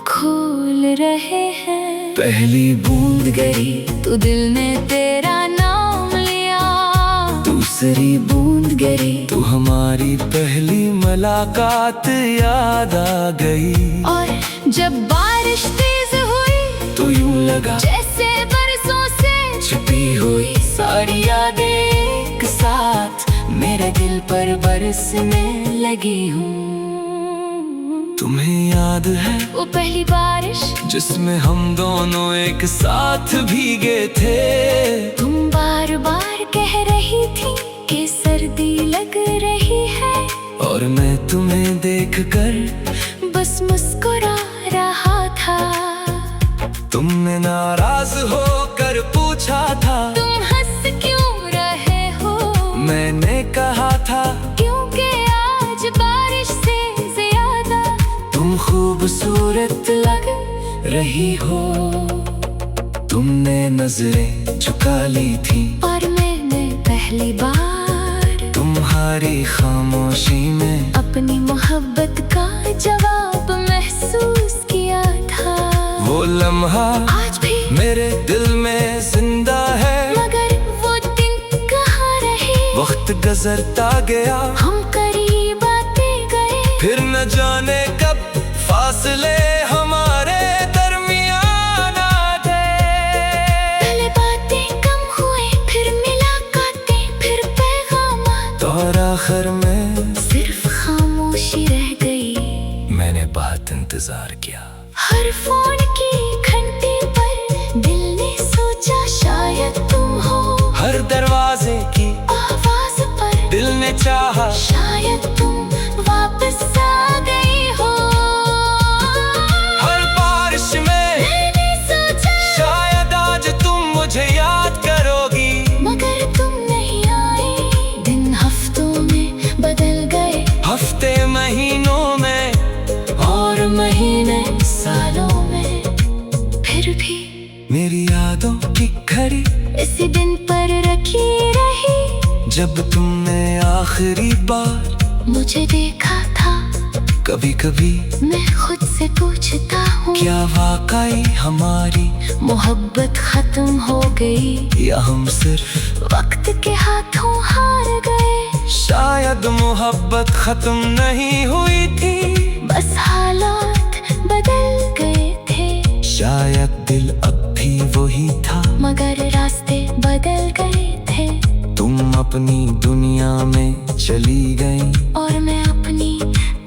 खोल रहे हैं। पहली बूंद गिरी तो दिल ने तेरा नाम लिया, दूसरी बूंद गिरी तो हमारी पहली मुलाकात याद आ गई। और जब बारिश तेज हुई तो यूं लगा जैसे बरसों से छिपी हुई सारी यादें एक साथ मेरे दिल पर बरसने लगी हूँ। तुम्हें याद है वो पहली बारिश जिसमें हम दोनों एक साथ भीगे थे? तुम बार बार कह रही थी कि सर्दी लग रही है, और मैं तुम्हें देखकर बस मुस्कुरा रहा था। तुमने नाराज होकर पूछा था, तुम हंस क्यों रहे हो? मैंने कहा था क्योंकि आज बारिश से ज्यादा तुम खूबसूरत लग रही हो। तुमने नजरें झुका ली थी, और मैंने पहली बार तुम्हारी खामोशी में अपनी मोहब्बत का जवाब महसूस किया था। वो लम्हा आज भी मेरे दिल में जिंदा है, मगर वो दिन कहाँ रहे? वक्त गुजरता गया, हम करीब आते गए, फिर न जाने कब फासले हमारे दरमियान आ गए। पहले बातें कम हुए, फिर मुलाकातें, फिर पैगामात, और आखिर में सिर्फ खामोशी रह गई। मैंने बहुत इंतजार किया, हर फोन की घंटे पर दिल ने सोचा शायद तुम हो, हर दरवाजे की आवाज पर दिल ने चाहा शायद तुम वापस आ गई हो। हर बारिश में मैंने सोचा शायद आज तुम मुझे याद करोगी, मगर तुम नहीं आए। दिन हफ्तों में बदल गए, हफ्ते महीनों में, और महीने सालों में, फिर भी मेरी यादों की घड़ी इसी दिन पर रखी रही। जब तुमने आखिरी बार मुझे देखा था, कभी कभी मैं खुद से पूछता हूँ, क्या वाकई हमारी मोहब्बत खत्म हो गई या हम सिर्फ वक्त के हाथों हार गए? शायद मोहब्बत खत्म नहीं हुई थी, बस हालात बदल गए थे। शायद दिल अब भी वही था, मगर रास्ते बदल गए थे। तुम अपनी दुनिया में चली गई, और मैं अपनी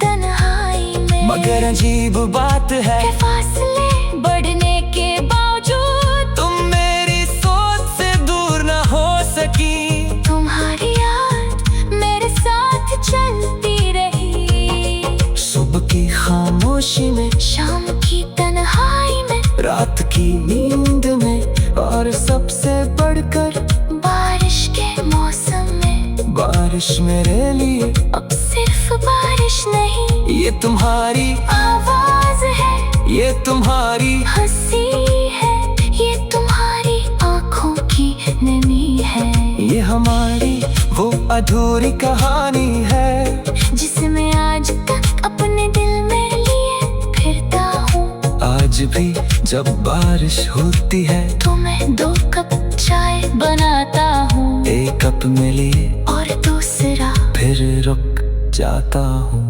तन्हाई में, मगर अजीब बात है के फासले बढ़ने के बावजूद तुम मेरी सोच से दूर न हो सकी। तुम्हारी याद मेरे साथ चलती रही, सुबह की खामोशी में, शाम की तन्हाई में, रात की नींद में, और सबसे बढ़कर बारिश के मौसम में। बारिश मेरे लिए अब सिर्फ बारिश नहीं, ये तुम्हारी आवाज है, ये तुम्हारी हंसी है, ये तुम्हारी आंखों की नमी है, ये हमारी वो अधूरी कहानी है, जिसमें आज तक अपने दिल में लिए फिरता हूँ। आज भी जब बारिश होती है तो मैं 2 कप चाय बनाता हूँ, एक कप में लिए और दूसरा फिर रुक जाता हूँ।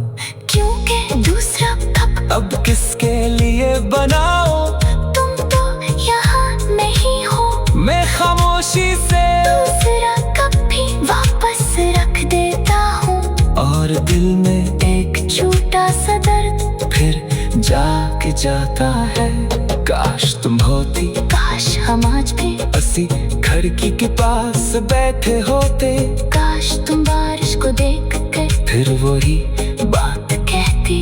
क्योंकि दूसरा कप अब किसके लिए बनाओ, तुम तो यहाँ नहीं हो। मैं खामोशी से दूसरा कप भी वापस रख देता हूँ, और दिल में एक छोटा सा दर्द फिर जाग जाता है। काश तुम होती, काश हम आज भी असी खिड़की के पास बैठे होते, काश तुम बारिश को देख कर फिर वही बात कहती,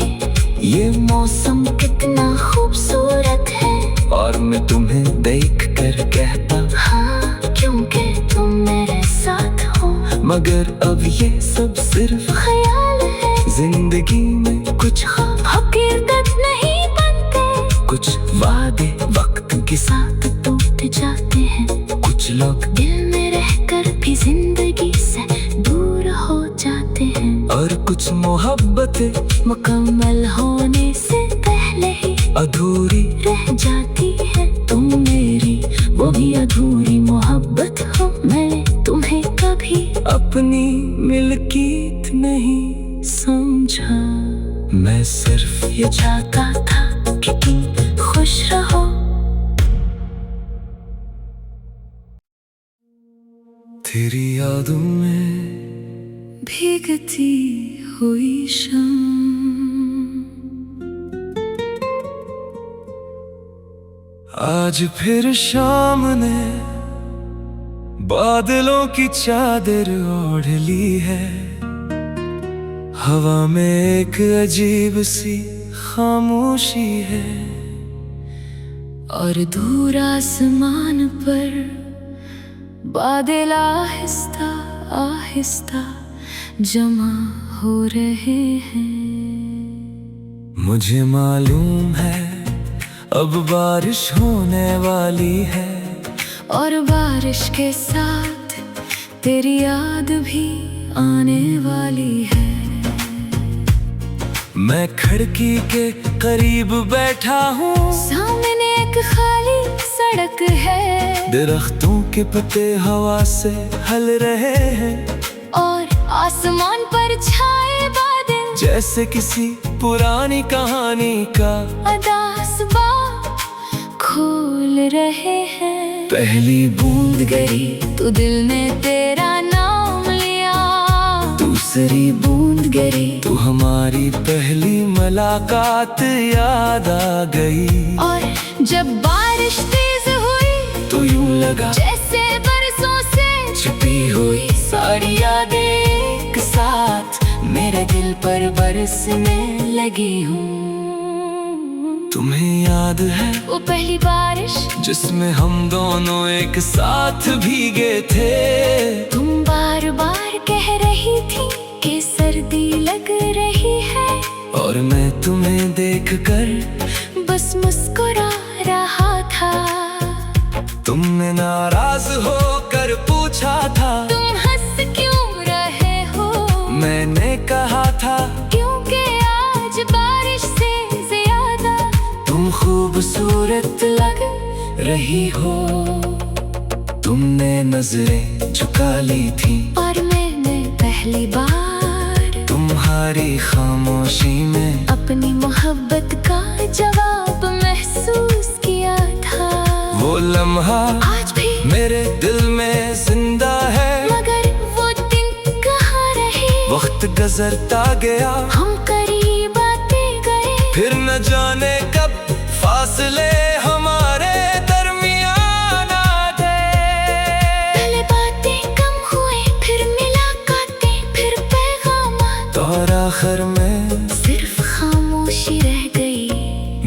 ये मौसम कितना खूबसूरत है। और मैं तुम्हें देख कर कहता, हाँ, क्योंकि तुम मेरे साथ हो। मगर अब ये सब सिर्फ ख्याल है। जिंदगी में कुछ हकीकत नहीं बनते, कुछ वादे वक्त के साथ टूट जाते हैं। कुछ लोग दिल में रहकर भी जिंदगी से दूर हो जाते हैं। और कुछ मोहब्बतें मुकम्मल होने से पहले ही अधूरी रह जाती है। तुम मेरी वो भी अधूरी मोहब्बत हो। मैं तुम्हें कभी अपनी मिल्कियत नहीं समझा। मैं सिर्फ ये चाहता था कि तुम खुश रहो। तेरी यादों में भीगती हुई शम, आज फिर शाम ने बादलों की चादर ओढ़ ली है। हवा में एक अजीब सी खामोशी है। और दूर आसमान पर बादल आहिस्ता आहिस्ता जमा हो रहे हैं। मुझे मालूम है अब बारिश होने वाली है। और बारिश के साथ तेरी याद भी आने वाली है। मैं खिड़की के करीब बैठा हूँ, सामने एक खाली सड़क है। दरख्तों के पत्ते हवा से हल रहे हैं। और आसमान पर छाए बादल जैसे किसी पुरानी कहानी का अदासबा खोल रहे हैं। पहली बूंद गिरी तो दिल ने तेरा नाम लिया। दूसरी बूंद गिरी तो हमारी पहली मुलाकात याद आ गई। और जब बारिश तेज हुई तो यूं लगा जैसे बरसों से छिपी हुई सारी यादें एक साथ मेरे दिल पर बरसने लगी हूँ। तुम्हें याद है वो पहली बारिश जिसमें हम दोनों एक साथ भीगे थे। तुम बार बार कह रही थी कि सर्दी लग रही है। और मैं तुम्हें देखकर बस मुस्कुरा रहा था। तुमने नाराज होकर पूछा था तुम हंस क्यों रहे हो। मैंने कहा था क्योंकि आज बारिश से ज्यादा तुम खूबसूरत लग रही हो। तुमने नजरें झुका ली थी और मैंने पहली बार तुम्हारी खामोशी में अपनी मोहब्बत का जवाब महसूस किया था। वो लम्हा आज भी मेरे दिल में जिंदा है। मगर वो दिन कहाँ रहे। वक्त गुजरता गया हम करीब आते गए। फिर न जाने कब फासले हमारे दरमियान आ गए। पहले बातें कम हुए, फिर मुलाकातें, फिर पैगामात। और आखिर में सिर्फ खामोशी रह गई।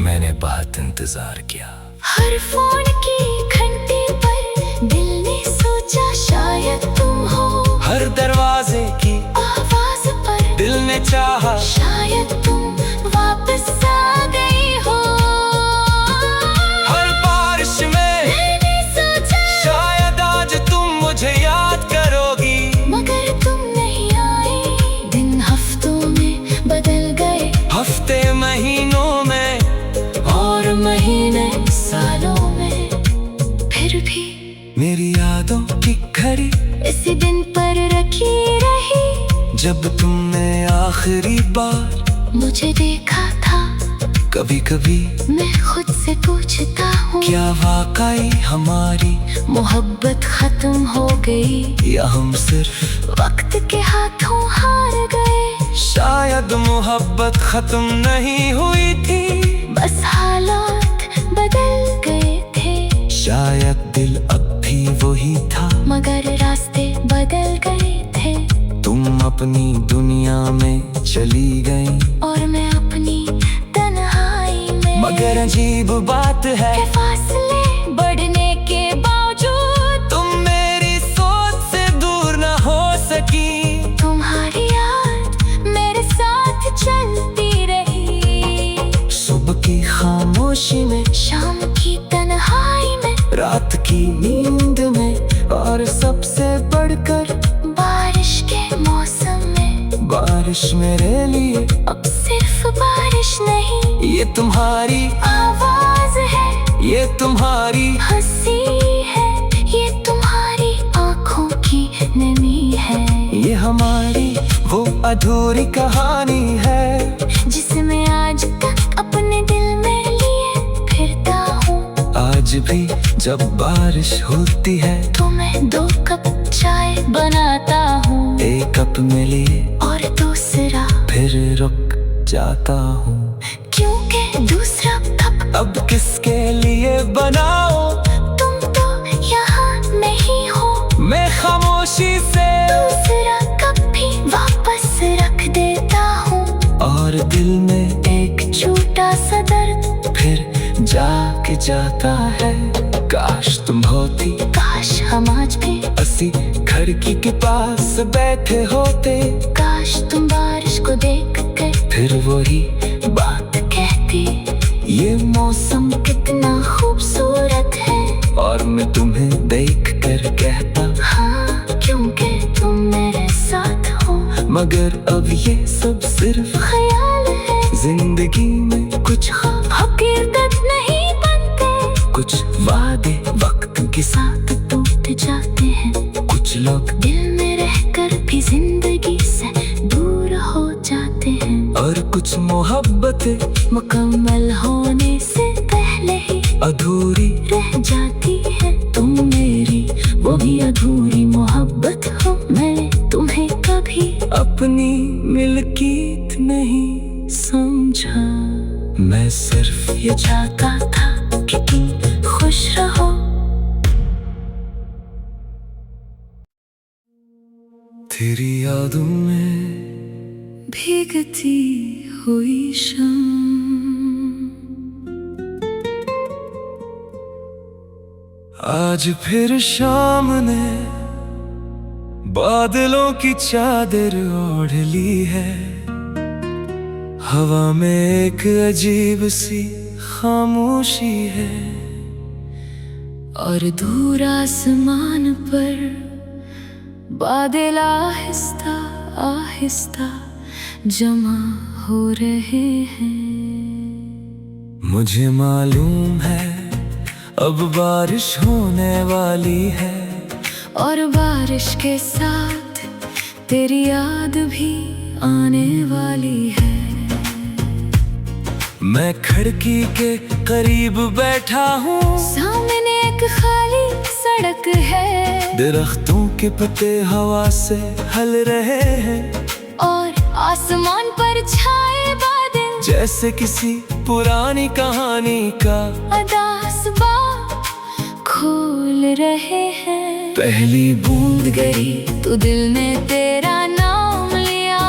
मैंने बहुत इंतजार किया। हर फोन की घंटी पर दिल ने सोचा शायद तुम हो। हर दरवाजे की आवाज पर दिल ने चाहा शायद तुम वापस आ गई हो। हर बारिश में मैंने सोचा शायद आज तुम मुझे याद करोगी। मगर तुम नहीं आए। दिन हफ्तों में बदल गए, हफ्ते महीनों में और महीने सालों में। फिर भी मेरी यादों की घड़ी इसी दिन पर रखी रही जब तुमने आखिरी बार मुझे देखा था। कभी कभी मैं खुद से पूछता हूँ क्या वाकई हमारी मोहब्बत खत्म हो गई या हम सिर्फ वक्त के हाथों हार गए। शायद मोहब्बत खत्म नहीं हुई थी, बस हालात बदल गए थे। शायद दिल अब भी वही था मगर रास्ते बदल गए थे। तुम अपनी दुनिया में चली गई और मैं अपनी तन्हाई में। मगर अजीब बात है के फासले बढ़ने के बावजूद तुम मेरी सोच से दूर न हो सकी। रात की नींद में और सबसे बढ़कर बारिश के मौसम में बारिश मेरे लिए अब सिर्फ बारिश नहीं, ये तुम्हारी आवाज है, ये तुम्हारी हंसी है, ये तुम्हारी आंखों की नमी है, ये हमारी वो अधूरी कहानी है जिसमें आज तक अपने दिल में लिए फिरता हूँ। आज भी जब बारिश होती है तो मैं 2 कप चाय बनाता हूँ, एक कप में लिए और दूसरा फिर रुक जाता हूँ। क्योंकि दूसरा कप अब किसके लिए बनाओ, तुम तो यहाँ नहीं हो। मैं खामोशी से दूसरा कप भी वापस रख देता हूँ, और दिल में एक छोटा सा दर्द फिर जाग जाता है। काश तुम होती, काश हम आज भी, असी खिड़की के पास बैठे होते, काश तुम बारिश को देख कर फिर वही बात कहती, ये मौसम कितना खूबसूरत है। और मैं तुम्हें देख कर कहता हाँ, क्योंकि तुम मेरे साथ हो। मगर अब ये सब सिर्फ ख्याल है, जिंदगी में कुछ हकीकत नहीं बनते, कुछ वादे वक्त के साथ टूट जाते हैं। कुछ लोग दिल में रहकर भी जिंदगी से दूर हो जाते हैं, और कुछ मोहब्बतें मुकम्मल होने से पहले ही अधूरी रह जाती है। तुम मेरी वो भी अधूरी मोहब्बत हो, मैंने तुम्हें कभी अपनी मिल्कियत नहीं समझा। मैं सिर्फ ये चाहता था कि तुम खुश रहो। तेरी यादों में भीगती हुई शम, आज फिर शाम ने बादलों की चादर ओढ़ ली है। हवा में एक अजीब सी खामोशी है, और दूर आसमान पर बादल आहिस्ता आहिस्ता जमा हो रहे हैं। मुझे मालूम है अब बारिश होने वाली है, और बारिश के साथ तेरी याद भी आने वाली है। मैं खिड़की के करीब बैठा हूँ, सामने एक खाली सड़क है, दरख्तों के पत्ते हवा से हिल रहे हैं, और आसमान पर छाए बादल जैसे किसी पुरानी कहानी का अदास बाग खोल रहे हैं। पहली बूंद गिरी तो दिल ने तेरा नाम लिया,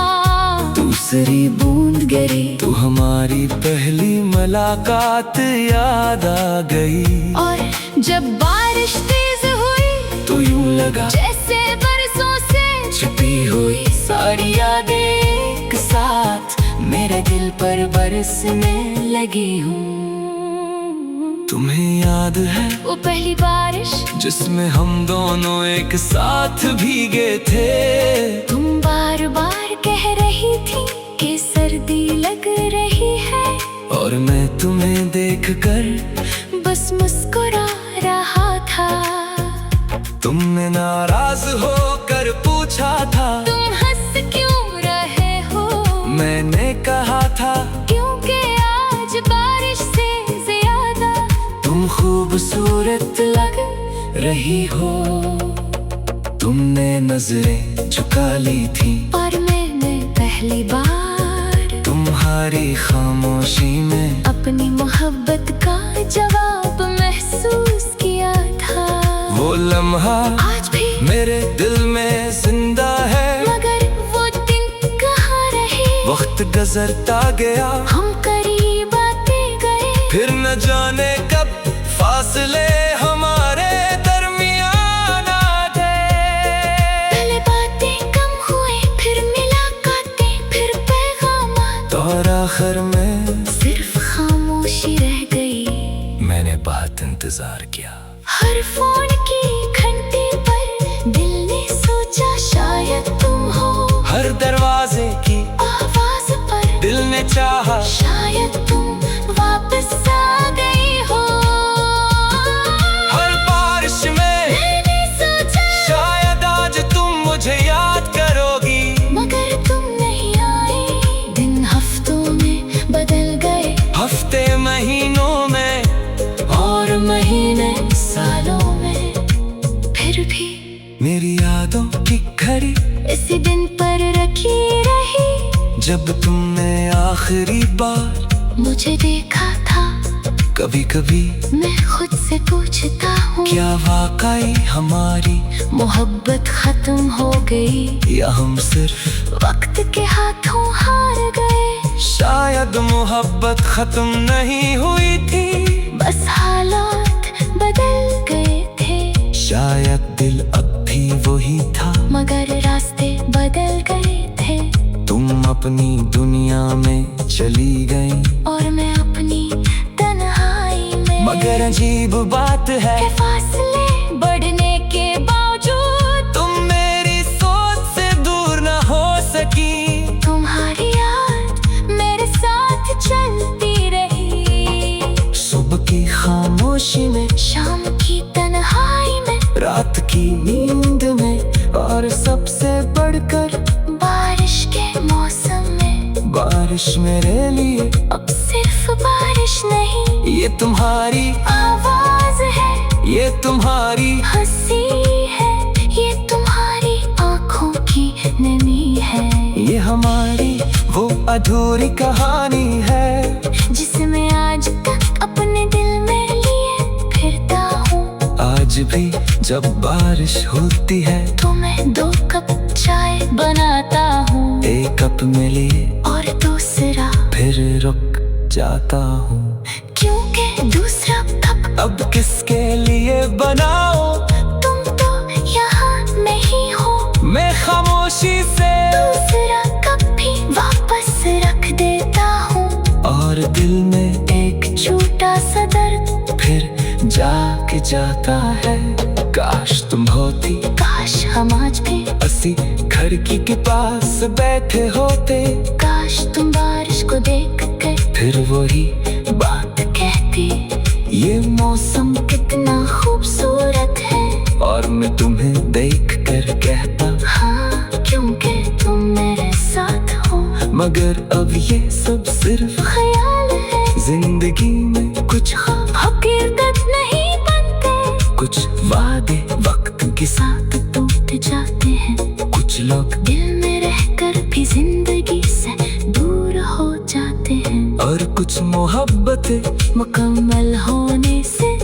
दूसरी बूंद गिरी तो हमारी पहली मुलाकात याद आ गई। और जब बारिश तेज हुई तो यूं लगा जैसे बरसों से छिपी हुई सारी यादें एक साथ मेरे दिल पर बरसने लगी हूँ। तुम्हें याद है वो पहली बारिश जिसमें हम दोनों एक साथ भीगे थे? तुम बार बार कह रही थी कि सर्दी लग रही है, और मैं तुम्हें देखकर बस मुस्कुरा रहा था। तुमने नाराज होकर पूछा था तुम हंस क्यों रहे हो? मैंने कहा था क्योंकि आज बारिश से ज्यादा तुम खूबसूरत लग रही हो। तुमने नजरें झुका ली थी और मैंने पहली बार तुम्हारी खामोशी में अपनी मोहब्बत का जवाब महसूस किया था। वो लम्हा आज भी मेरे दिल में जिंदा है, मगर वो दिन कहाँ रहे? वक्त गुजरता गया हम करीब आते गए, फिर न जाने कब फासले हमारे दरमियान आ गए। पहले बातें कम हुए, फिर मुलाकातें, फिर पैगामात, और आखिर में सिर्फ खामोशी रह गई। मैंने बहुत इंतजार किया। हर फोन की घंटी पर दिल ने सोचा शायद तुम हो, हर दरवाजे की आवाज पर दिल ने चाहा शायद तुम वापस आ गई हो। हर बारिश में मैंने सोचा शायद आज तुम मुझे याद करोगी, मगर तुम नहीं आई। दिन हफ्तों में बदल गए, हफ्ते महीनों में और महीने सालों में, फिर भी मेरी यादों की घड़ी इसी दिन पर रखी रही जब तुमने आखिरी बार मुझे देखा था। कभी कभी मैं खुद से पूछता हूँ, क्या वाकई हमारी मोहब्बत खत्म हो गई या हम सिर्फ वक्त के हाथों हार गए। शायद मोहब्बत खत्म नहीं हुई थी, बस हालात बदल गए थे। शायद दिल अब भी वही था, मगर रास्ते बदल गए थे। तुम अपनी दुनिया में चली गई और मैं अपनी तन्हाई में। मगर अजीब बात है के फासले बढ़ने के बावजूद तुम मेरी सोच से दूर न हो सकी। तुम्हारी याद मेरे साथ चलती रही, सुबह की खामोशी में, शाम की तन्हाई में, रात की नींद में, और सबसे बढ़कर बारिश के मौसम में। बारिश मेरे लिए अब सिर्फ बारिश नहीं, ये तुम्हारी आवाज है, ये तुम्हारी हंसी है, ये तुम्हारी आंखों की नमी है, ये हमारी वो अधूरी कहानी है जिसमें आज तक अपने दिल में लिए फिरता हूँ। आज भी जब बारिश होती है तो मैं 2 कप चाय बनाता हूँ, एक कप में लिए और दूसरा फिर रुक जाता हूँ। क्योंकि दूसरा कप अब किसके लिए बनाओ, तुम तो यहाँ नहीं हो। मैं खामोशी से दूसरा कप भी वापस रख देता हूँ, और दिल में एक छोटा सा दर्द फिर जाग जाता है। काश तुम होती, काश हम आज भी, असी खिड़की के पास बैठे होते, काश तुम बारिश को देख कर फिर वही बात कहती। ये मौसम कितना खूबसूरत है, और मैं तुम्हें देख कर कहता, हाँ क्योंकि तुम मेरे साथ हो। मगर अब ये सब सिर्फ ख्याल है, जिंदगी में कुछ हकीकत नहीं बनते। कुछ वादे वक्त के साथ टूट जाते हैं, कुछ लोग दिल में रहकर भी जिंदगी से दूर हो जाते हैं, और कुछ मोहब्बतें मुकम्मल होने से